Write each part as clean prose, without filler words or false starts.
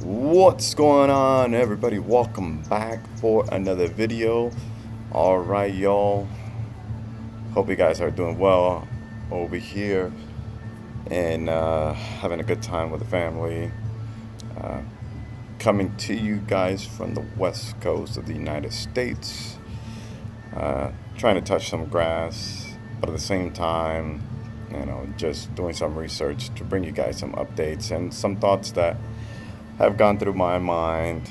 What's going on, everybody? Welcome back for another video. All right, y'all. Hope you guys are doing well over here and having a good time with the family. Uh, Coming to you guys from the west coast of the United States. Trying to touch some grass, but at the same time, just doing some research to bring you guys some updates and some thoughts that have gone through my mind,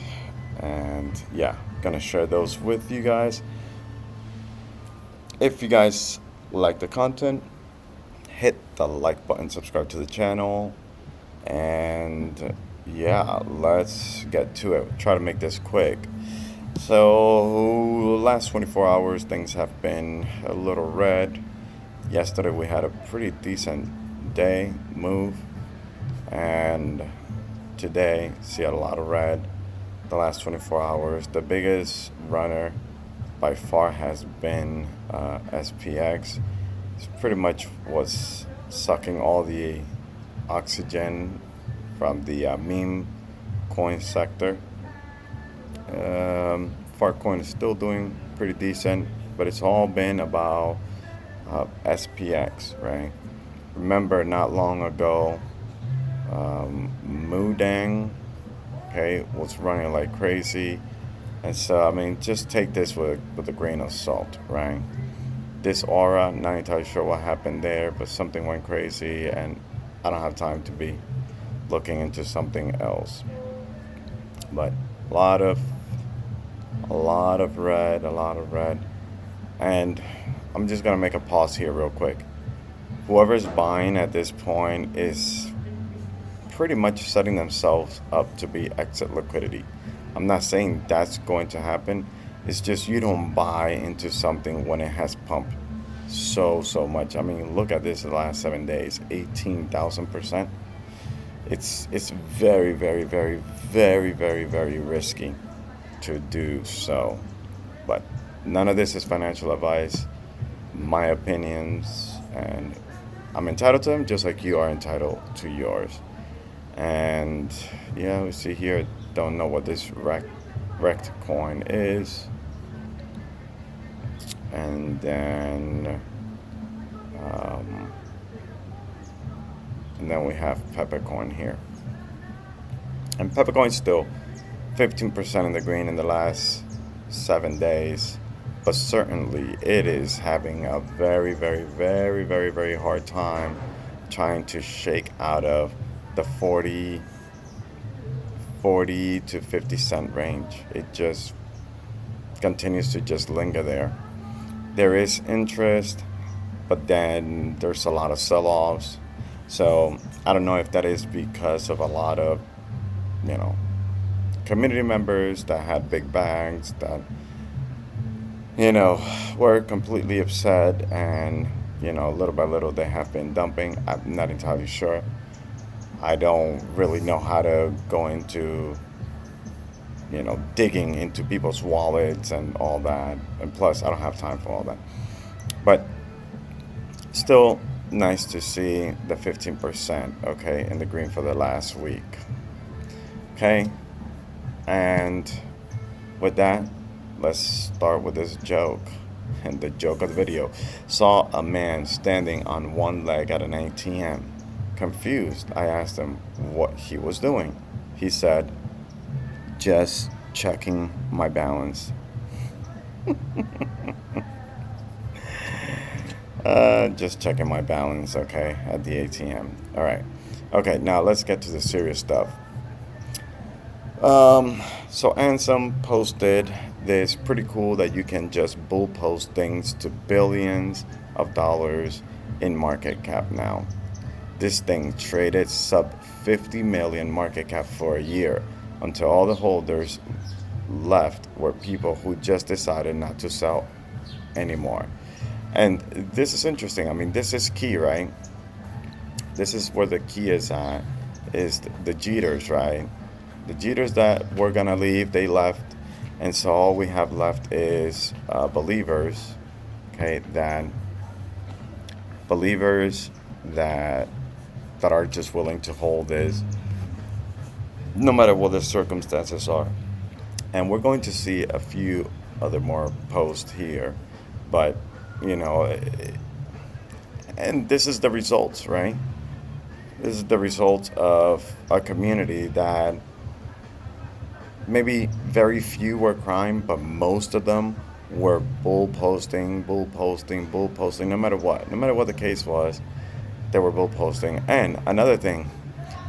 and yeah, gonna share those with you guys. If you guys like the content, hit the like button, subscribe to the channel, and yeah, let's get to it. Try to make this quick. So last 24 hours things have been a little red. Yesterday we had a pretty decent day move, and today see a lot of red. The last 24 hours, the biggest runner by far has been SPX. It's pretty much was sucking all the oxygen from the meme coin sector. Farcoin is still doing pretty decent, but it's all been about SPX, right? Remember, not long ago, Mudang, okay, was running like crazy. And so, I mean, just take this with a grain of salt, right? This aura, not entirely sure what happened there, but something went crazy, and I don't have time to be looking into something else. But a lot of, a a lot of red. And I'm just gonna make a pause here real quick. Whoever's buying at this point is pretty much setting themselves up to be exit liquidity. I'm not saying that's going to happen. It's just you don't buy into something when it has pumped so much. I mean, look at this the last 7 days, 18,000%. It's very risky to do so. But none of this is financial advice. My opinions, and I'm entitled to them just like you are entitled to yours. And yeah, we see here, don't know what this rect coin is. And then um, we have Pepecoin here. And Pepecoin's still 15% in the green in the last 7 days. But certainly it is having a very hard time trying to shake out of the 40 to 50 cent range. It just continues to just linger there. There is interest, but then there's a lot of sell-offs. So I don't know if that is because of a lot of, you know, community members that had big bags that, were completely upset, and, little by little they have been dumping. I'm not entirely sure. I don't really know how to go into, digging into people's wallets and all that. And plus, I don't have time for all that. But still nice to see the 15%, okay, in the green for the last week. Okay? And with that, let's start with this joke. And the joke of the video: saw a man standing on one leg at an ATM. Confused, I asked him what he was doing. He said, just checking my balance. Just checking my balance, okay, at the ATM. All right. Okay, now let's get to the serious stuff. So Ansem posted this pretty cool that you can just bull post things to billions of dollars in market cap now. This thing traded sub 50 million market cap for a year until all the holders left were people who just decided not to sell anymore. And this is interesting. I mean, this is key, right? This is where the key is at, is the Jeters, right? The Jeters that were gonna leave, they left, and so all we have left is believers, okay? Believers that are just willing to hold this no matter what the circumstances are. And we're going to see a few other more posts here, but you know, and this is the results, right? This is the result of a community that maybe very few were crying, but most of them were bull posting, bull posting, bull posting, no matter what the case was, they were bull posting. And another thing,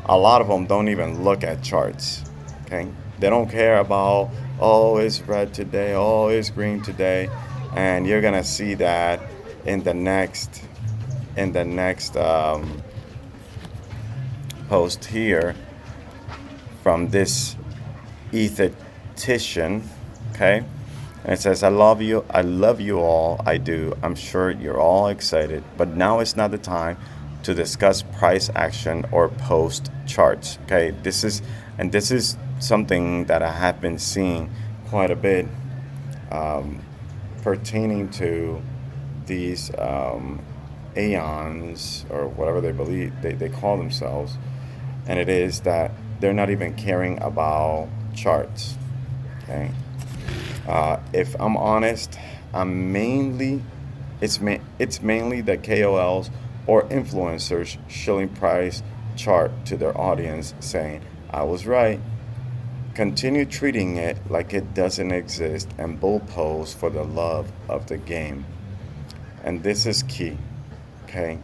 a lot of them don't even look at charts. Okay, they don't care about, oh, it's red today, oh, it's green today, and you're gonna see that in the next post here from this esthetician. Okay, and it says, I love you all, I do. I'm sure you're all excited, but now it's not the time to discuss price action or post charts. Okay, this is something that I have been seeing quite a bit, um, pertaining to these aeons, or whatever they believe they call themselves, and it is that they're not even caring about charts. Okay, if I'm honest, I'm mainly it's mainly the KOLs or influencers showing price chart to their audience, saying, "I was right." Continue treating it like it doesn't exist and bull pose for the love of the game. And this is key. Okay,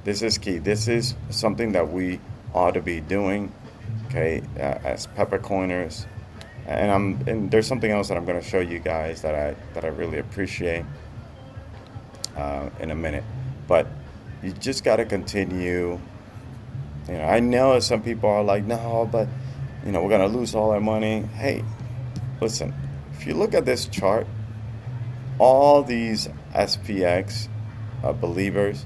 this is key. This is something that we ought to be doing. Okay, as Pepecoiners. And there's something else that I'm going to show you guys that I really appreciate in a minute. But you just got to continue. You know, I know some people are like, no, but we're going to lose all our money. Hey, listen, if you look at this chart, all these SPX believers,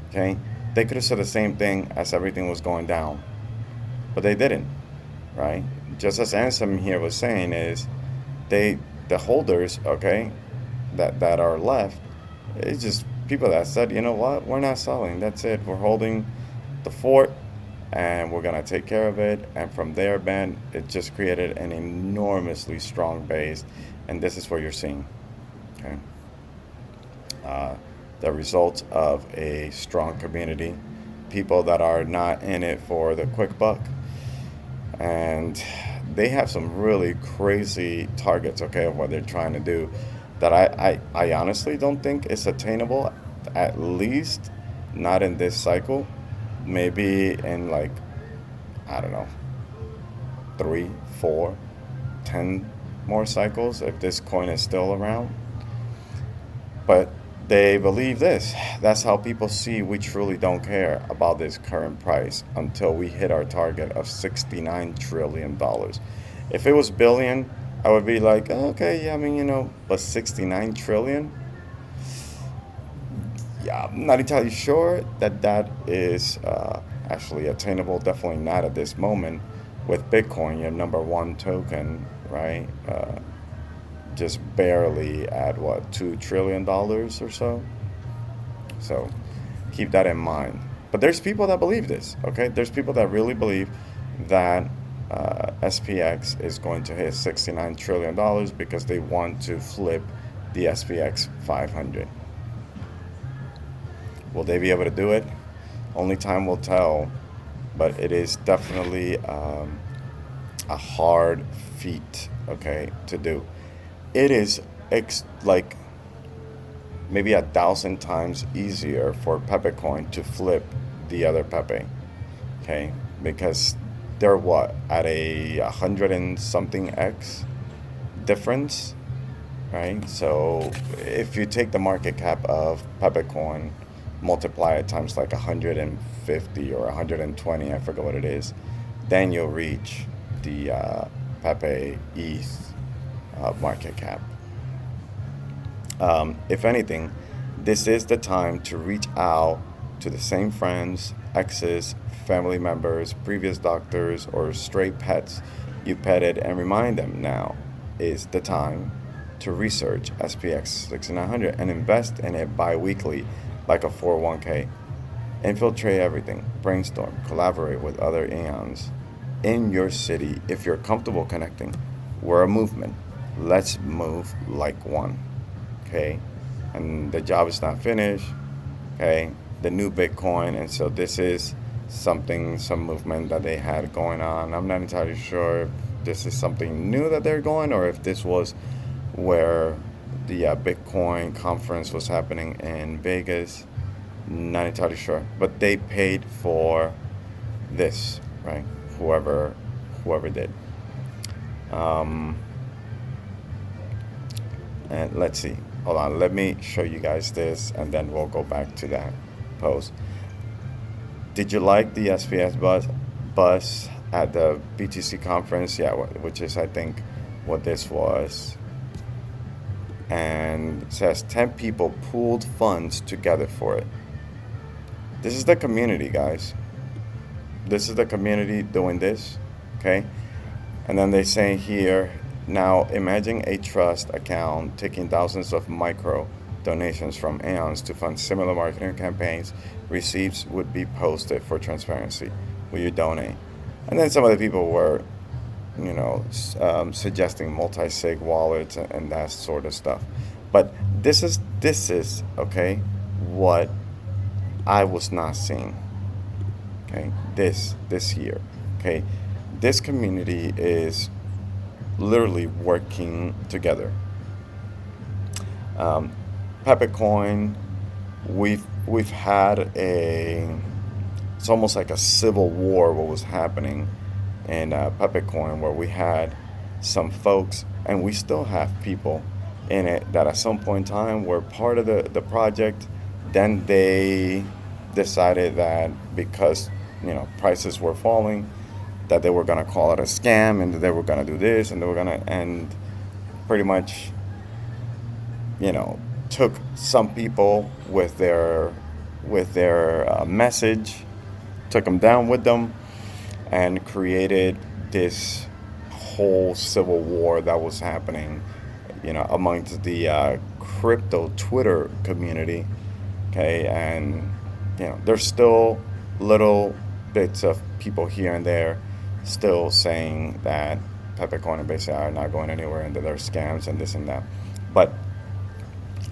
okay, they could have said the same thing as everything was going down, but they didn't, right? Just as Ansem here was saying, is the holders, okay, that are left, it's just people that said, you know what, we're not selling. That's it. We're holding the fort, and we're gonna take care of it. And from there, Ben, it just created an enormously strong base, and this is what you're seeing. Okay, the results of a strong community, people that are not in it for the quick buck, and they have some really crazy targets, okay, of what they're trying to do, that I honestly don't think is attainable, at least not in this cycle. Maybe in, like, I don't know, 3, 4, 10 more cycles if this coin is still around. But they believe this. That's how people see we truly don't care about this current price until we hit our target of $69 trillion. If it was billion, I would be like, oh, okay, yeah, I mean, but 69 trillion? Yeah, I'm not entirely sure that is actually attainable. Definitely not at this moment with Bitcoin, your number one token, right? Just barely at what, $2 trillion or so. So keep that in mind. But there's people that believe this. Okay, there's people that really believe that SPX is going to hit $69 trillion because they want to flip the SPX 500. Will they be able to do it? Only time will tell. But it is definitely a hard feat, okay, to do. It is like maybe 1,000 times easier for Pepecoin to flip the other Pepe, okay? Because they're what, at a 100 and something X difference, right? So if you take the market cap of Pepecoin, multiply it times like 150 or 120, I forget what it is, then you'll reach the Pepe ETH market cap. If anything, this is the time to reach out to the same friends, exes, family members, previous doctors, or stray pets you petted, and remind them now is the time to research SPX 6900 and invest in it bi-weekly like a 401k. Infiltrate everything, brainstorm, collaborate with other eons. in your city, if you're comfortable connecting, we're a movement. Let's move like one. Okay? And the job is not finished. Okay? The new Bitcoin. And so this is some movement that they had going on. I'm not entirely sure if this is something new that they're going, or if this was where the Bitcoin conference was happening in Vegas. Not entirely sure. But they paid for this, right? Whoever did. Um, and let's see. Hold on. Let me show you guys this, and then we'll go back to that post. Did you like the SPX bus at the BTC conference? Yeah, which is, I think, what this was. And it says 10 people pooled funds together for it. This is the community, guys. This is the community doing this, okay? And then they say here, now imagine a trust account taking thousands of micro donations from aeons to fund similar marketing campaigns. Receipts would be posted for transparency. Will you donate? And then some of the people were, suggesting multi-sig wallets and that sort of stuff. But this is okay, what I was not seeing. Okay, this here. Okay, this community is literally working together. Pepecoin, we've had it's almost like a civil war what was happening in Pepecoin, where we had some folks, and we still have people in it that at some point in time were part of the project. Then they decided that because prices were falling, that they were going to call it a scam, and that they were going to do this, and they were going to, and pretty much took some people with their message, took them down with them, and created this whole civil war that was happening amongst the crypto Twitter community. Okay, and there's still little bits of people here and there still saying that Pepecoin and basically are not going anywhere, and that they're scams and this and that. But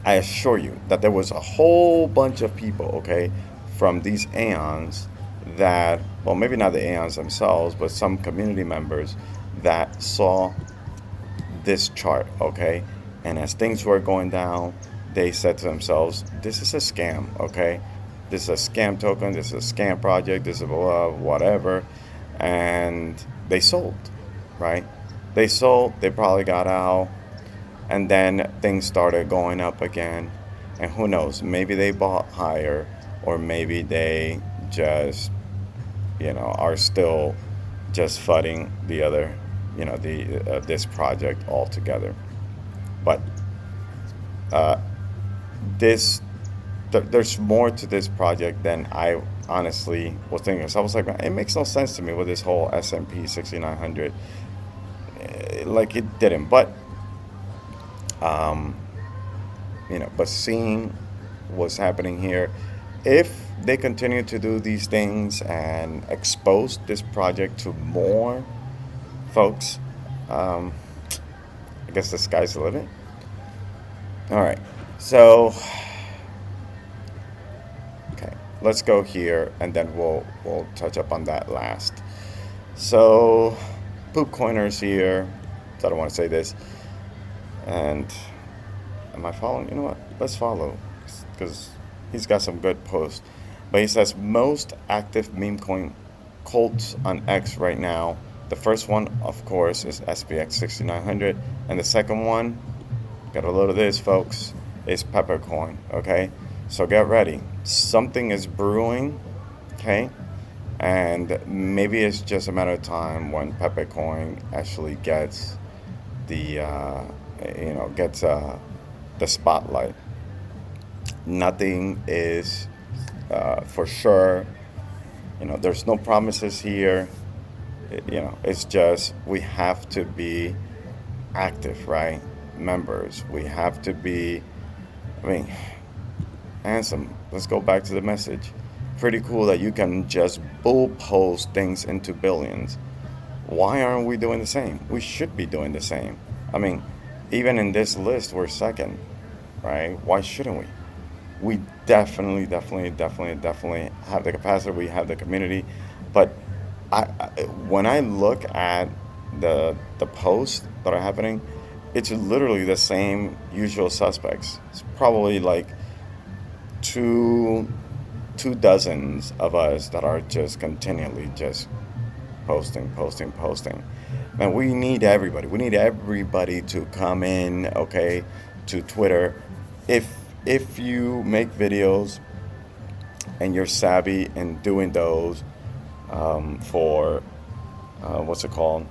I assure you that there was a whole bunch of people, okay, from these aeons that, well, maybe not the aeons themselves, but some community members that saw this chart, okay, and as things were going down, they said to themselves, this is a scam, okay? This is a scam token, this is a scam project, this is whatever. And they sold, right? They sold, they probably got out, and then things started going up again. And who knows, maybe they bought higher, or maybe they just, are still just fudding the other, this project altogether. But there's more to this project than I honestly was thinking. So I was like, man, it makes no sense to me with this whole S&P 6900. Like, it didn't. But but seeing what's happening here, if they continue to do these things and expose this project to more folks, I guess the sky's the limit. All right, so okay, let's go here, and then we'll touch up on that last. So, Poop Coiners here. I don't want to say this. And am I following? You know what? Let's follow, because he's got some good posts. But he says most active meme coin cults on X right now. The first one, of course, is SPX 6900, and the second one, got a load of this, folks, is Pepecoin. Okay, so get ready. Something is brewing. Okay, and maybe it's just a matter of time when Pepecoin actually gets the the spotlight. Nothing is for sure. There's no promises here. It's just we have to be active, right? Members, we have to be, handsome. Let's go back to the message. Pretty cool that you can just bull post things into billions. Why aren't we doing the same? We should be doing the same. I mean, even in this list, we're second, right? Why shouldn't we? We definitely have the capacity. We have the community, but when I look at the posts that are happening, it's literally the same usual suspects. It's probably like two two dozens of us that are just continually just posting. And we need everybody. We need everybody to come in, okay, to Twitter. If if you make videos and you're savvy in doing those for what's it called?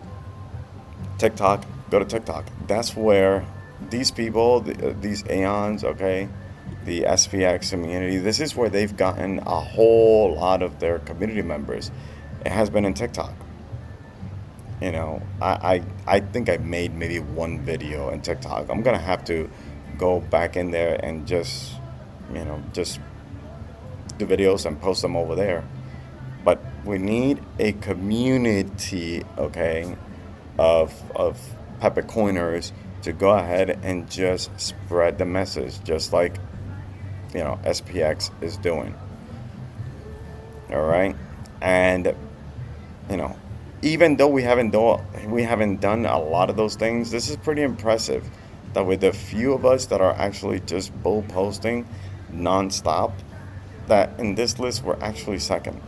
TikTok. Go to TikTok. That's where these people, these aeons, okay, the SPX community. This is where they've gotten a whole lot of their community members. It has been in TikTok. I think I made maybe one video in TikTok. I'm gonna have to go back in there and just do videos and post them over there. But we need a community, okay, of Pepecoiners to go ahead and just spread the message, just like SPX is doing. All right, and you know, even though we haven't done a lot of those things, this is pretty impressive. That with the few of us that are actually just bull posting nonstop, that in this list we're actually second.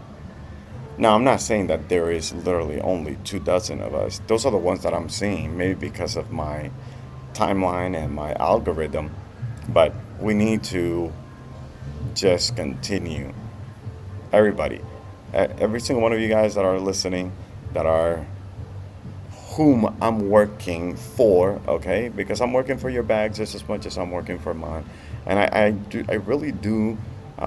Now, I'm not saying that there is literally only 2 dozen of us. Those are the ones that I'm seeing, maybe because of my timeline and my algorithm. But we need to just continue. Everybody, every single one of you guys that are listening, that are whom I'm working for, okay? Because I'm working for your bags just as much as I'm working for mine. And I really do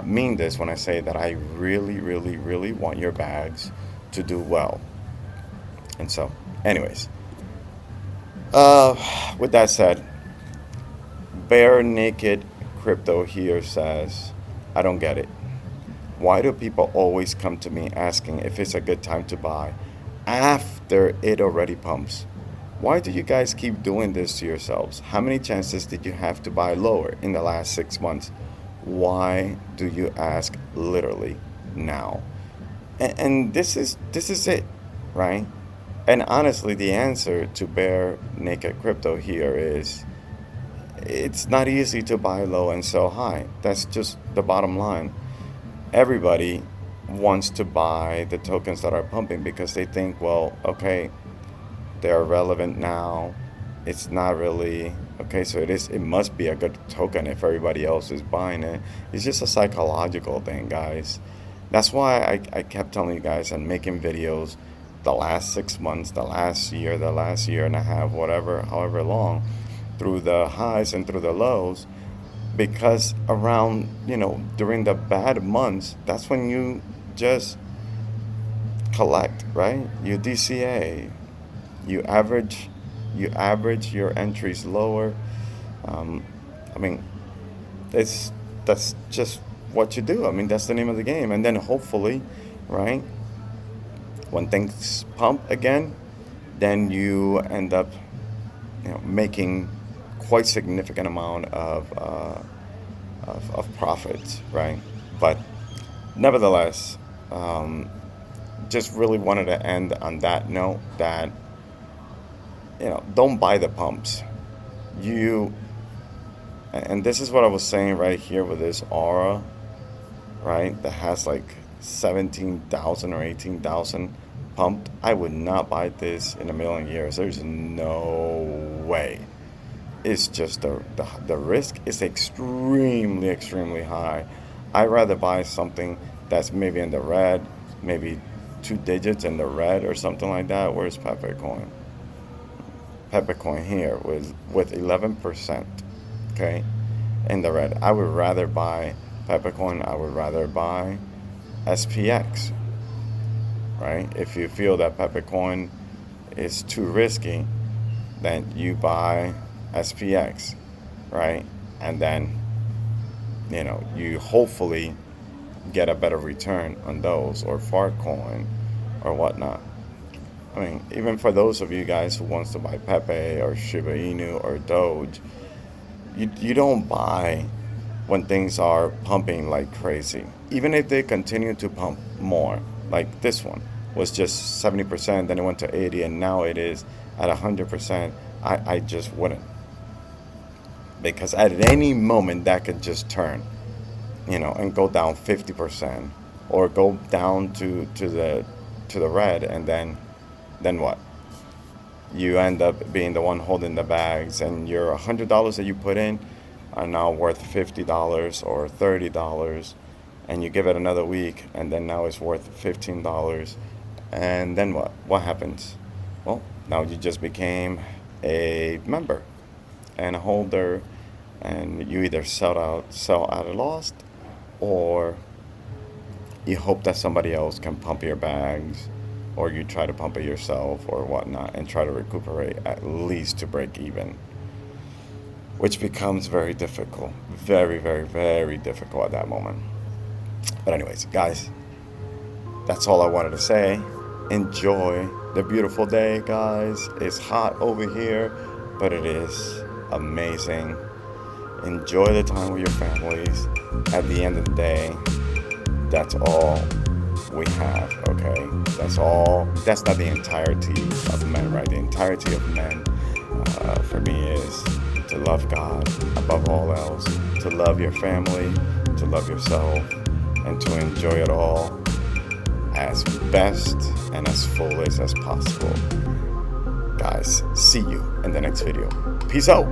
mean this when I say that I really want your bags to do well. And so, anyways, with that said, Bare Naked Crypto here says, I don't get it. Why do people always come to me asking if it's a good time to buy after it already pumps? Why do you guys keep doing this to yourselves? How many chances did you have to buy lower in the last 6 months? Why do you ask literally now? And this is it, right? And honestly, the answer to Bare Naked Crypto here is it's not easy to buy low and sell high. That's just the bottom line. Everybody wants to buy the tokens that are pumping because they think, well, okay, they're relevant now. It's not really okay, so it must be a good token if everybody else is buying it. It's just a psychological thing, guys. That's why I kept telling you guys and making videos the last 6 months, the last year and a half, whatever, however long, through the highs and through the lows, because around during the bad months, that's when you just collect, right? You DCA, you average your entries lower. um, I mean, that's just what you do. I mean, that's the name of the game. And then hopefully, right, when things pump again, then you end up making quite significant amount of profits, right? But nevertheless, just really wanted to end on that note that don't buy the pumps. You and this is what I was saying right here with this aura, right? That has like 17,000 or 18,000 pumped. I would not buy this in a million years. There's no way. It's just the risk is extremely high. I'd rather buy something that's maybe in the red, maybe 2 digits in the red or something like that. Where's Pepecoin? Pepecoin here with 11%, okay, in the red. I would rather buy Pepecoin. I would rather buy SPX, right? If you feel that Pepecoin is too risky, then you buy SPX, right? And then you hopefully get a better return on those, or Fartcoin or whatnot. I mean, even for those of you guys who wants to buy Pepe or Shiba Inu or Doge, you don't buy when things are pumping like crazy. Even if they continue to pump more, like this one was just 70%, then it went to 80, and now it is at 100%. I just wouldn't, because at any moment that could just turn, and go down 50%, or go down to the red, and then what? You end up being the one holding the bags, and your $100 that you put in are now worth $50 or $30, and you give it another week, and then now it's worth $15, and then what? What happens? Well, now you just became a member and a holder, and you either sell at a loss, or you hope that somebody else can pump your bags, or you try to pump it yourself or whatnot and try to recuperate at least to break even, which becomes very difficult. Very, very, very difficult at that moment. But anyways, guys, that's all I wanted to say. Enjoy the beautiful day, guys. It's hot over here, but it is amazing. Enjoy the time with your families. At the end of the day, that's all we have, okay? That's all. That's not the entirety of men, right? The entirety of men, for me, is to love God above all else, to love your family, to love yourself, and to enjoy it all as best and as full as possible. Guys, see you in the next video. Peace out.